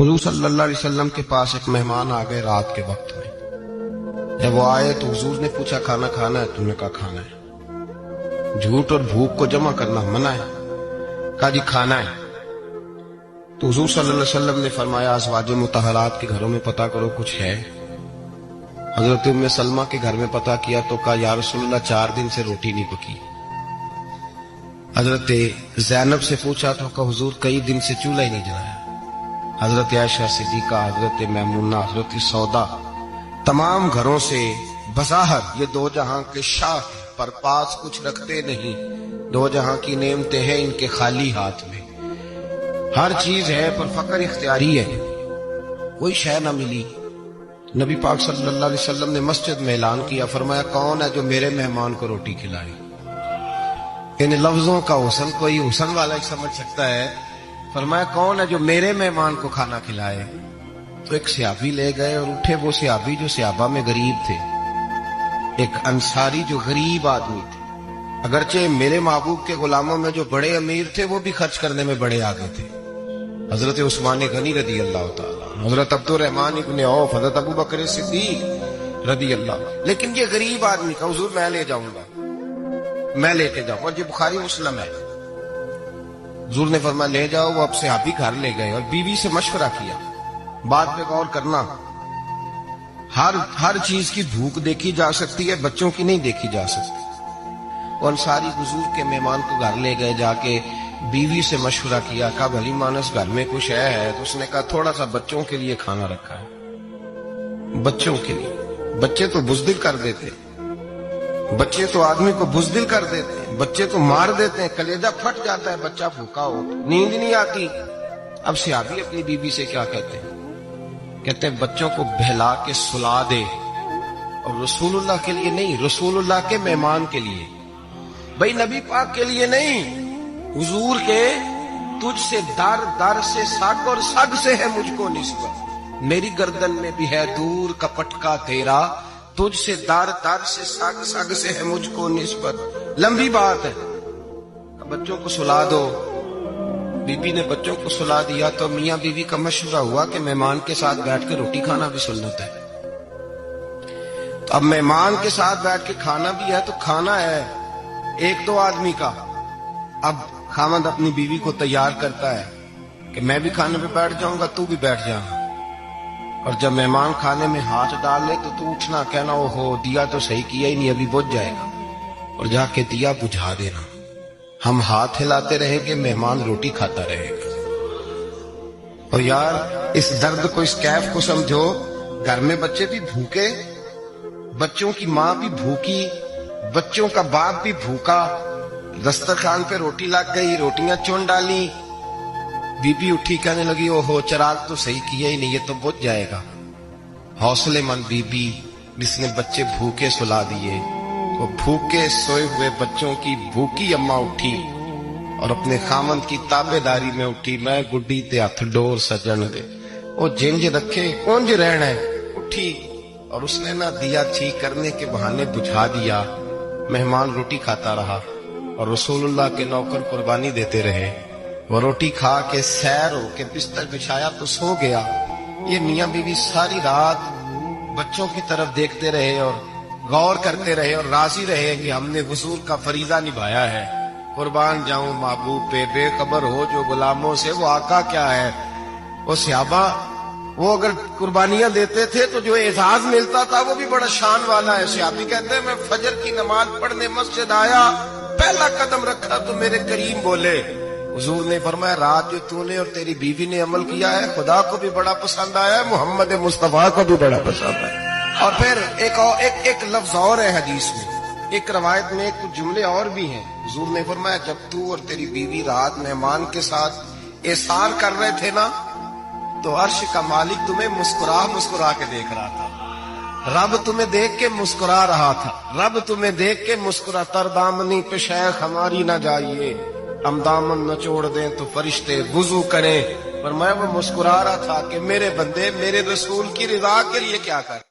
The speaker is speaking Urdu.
حضور صلی اللہ علیہ وسلم کے پاس ایک مہمان آ گئے رات کے وقت میں. جب وہ آئے تو حضور نے پوچھا کھانا کھانا ہے؟ تم نے کہا کھانا ہے. جھوٹ اور بھوک کو جمع کرنا منع ہے. کہا جی کھانا ہے. تو حضور صلی اللہ علیہ وسلم نے فرمایا ازواج مطہرات کے گھروں میں پتہ کرو کچھ ہے. حضرت ام سلمہ کے گھر میں پتہ کیا تو کہا یا رسول اللہ 4 دن سے روٹی نہیں پکی. حضرت زینب سے پوچھا تو کہا حضور کئی دن سے چولہا ہی نہیں جلایا. حضرت عائشہ صدیقہ، حضرت میمونہ، حضرت سودا، تمام گھروں سے بظاہر یہ دو جہاں کے شاہ پر پاس کچھ رکھتے نہیں. دو جہاں کی نعمتیں ہیں ان کے خالی ہاتھ میں. ہر چیز ہے پر فقر اختیاری ہے. کوئی شے نہ ملی. نبی پاک صلی اللہ علیہ وسلم نے مسجد میں اعلان کیا، فرمایا کون ہے جو میرے مہمان کو روٹی کھلائے؟ ان لفظوں کا حسن کوئی حسن والا ہی سمجھ سکتا ہے. فرمایا کون ہے جو میرے مہمان کو کھانا کھلائے؟ تو ایک صحابی لے گئے اور اٹھے وہ صحابی جو صحابہ میں غریب تھے، ایک انصاری جو غریب آدمی تھے. اگرچہ میرے محبوب کے غلاموں میں جو بڑے امیر تھے وہ بھی خرچ کرنے میں بڑے آگے تھے. حضرت عثمان غنی رضی اللہ تعالیٰ، حضرت عبد الرحمن ابن عوف، حضرت ابو بکر صدیق رضی اللہ. لیکن یہ غریب آدمی کا حضور میں لے جاؤں گا، میں لے کے جاؤں. اور یہ بخاری مسلم ہے. حضور نے فرمایا لے جاؤ. وہ اب صحابی گھر لے گئے اور بیوی سے مشورہ کیا. بات پہ غور کرنا، ہر چیز کی بھوک دیکھی جا سکتی ہے، بچوں کی نہیں دیکھی جا سکتی. وہ انصاری حضور کے مہمان کو گھر لے گئے، جا کے بیوی سے مشورہ کیا. کہا بھلی مانس گھر میں کچھ ہے؟ تو اس نے کہا تھوڑا سا بچوں کے لیے کھانا رکھا ہے. بچوں کے لیے. بچے تو بزدل کر دیتے، بچے تو آدمی کو بزدل کر دیتے ہیں، بچے تو مار دیتے ہیں، کلیجہ پھٹ جاتا ہے بچہ بھوکا ہو، نیند نہیں آتی. اب صحابی اپنی بیوی سے کیا کہتے ہیں؟ کہتے ہیں بچوں کو بہلا کے سلا دے. اور رسول اللہ کے لیے نہیں، رسول اللہ کے مہمان کے لیے. بھئی نبی پاک کے لیے نہیں، حضور کے. تجھ سے در در سے سگ اور سگ سے ہے مجھ کو نسبت. میری گردن میں بھی ہے دور کا پٹکا تیرا، تجھ سے در در سے سگ سگ سے ہے مجھ کو نسبت. لمبی بات ہے. بچوں کو سلا دو. بی بی نے بچوں کو سلا دیا تو میاں بیوی کا مشورہ ہوا کہ مہمان کے ساتھ بیٹھ کے روٹی کھانا بھی سنت ہے. تو اب مہمان کے ساتھ بیٹھ کے کھانا بھی ہے تو کھانا ہے ایک دو آدمی کا. اب خاوند اپنی بیوی کو تیار کرتا ہے کہ میں بھی کھانے پہ بیٹھ جاؤں گا، تو بھی بیٹھ جانا. اور جب مہمان کھانے میں ہاتھ ڈال لے تو اٹھنا، کہنا او ہو دیا تو صحیح کیا ہی نہیں، ابھی بجھ جائے گا. اور جا کے دیا بجھا دینا. ہم ہاتھ ہلاتے رہیں گے، مہمان روٹی کھاتا رہے گا. اور یار اس درد کو، اس کیف کو سمجھو. گھر میں بچے بھی بھوکے، بچوں کی ماں بھی بھوکی، بچوں کا باپ بھی بھوکا. دسترخوان پہ روٹی لگ گئی، روٹیاں چن ڈالی. بی بی اٹھی کہنے لگی او ہو چراغ تو صحیح کیا ہی نہیں، یہ تو بجھ جائے گا. حوصلے مند بی بی جس نے بچے بھوکے سلا دیے. وہ بھوکے سوئے ہوئے بچوں کی بھوکی اماں اٹھی اور اپنے خامند کی تابے داری میں اٹھی. میں گڈی تے ہاتھ ڈور سجن دے، وہ جنج رکھے کونج رہنا ہے. اٹھی اور اس نے نہ دیا ٹھیک کرنے کے بہانے بجھا دیا. مہمان روٹی کھاتا رہا اور رسول اللہ کے نوکر قربانی دیتے رہے. وہ روٹی کھا کے سیر ہو کے بستر بچھایا تو سو گیا. یہ میاں بیوی ساری رات بچوں کی طرف دیکھتے رہے اور غور کرتے رہے اور راضی رہے کہ ہم نے حضور کا فریضہ نبھایا ہے. قربان جاؤں محبوب پہ، بے خبر ہو جو غلاموں سے وہ آقا کیا ہے. وہ صحابہ وہ اگر قربانیاں دیتے تھے تو جو اعزاز ملتا تھا وہ بھی بڑا شان والا ہے. صحابی کہتے ہیں میں فجر کی نماز پڑھنے مسجد آیا، پہلا قدم رکھا تو میرے کریم بولے. حضور نے فرمایا رات جو تو نے اور تیری بیوی نے عمل کیا ہے خدا کو بھی بڑا پسند آیا ہے، محمد مصطفیٰ کو بھی بڑا پسند آیا. اور پھر ایک لفظ اور ہے حدیث میں، ایک روایت میں کچھ جملے اور بھی ہیں. حضور نے فرمایا جب تو اور تیری بیوی رات مہمان کے ساتھ احسان کر رہے تھے نا تو عرش کا مالک تمہیں مسکرا کے دیکھ رہا تھا. رب تمہیں دیکھ کے مسکرا رہا تھا. رب تمہیں دیکھ کے مسکرا. تر دامنی پہ شیخ ہماری نہ جائیے، ہم دامن نہ چھوڑ دیں تو فرشتے وضو کریں. پر میں وہ مسکرا رہا تھا کہ میرے بندے میرے رسول کی رضا کے لیے کیا کر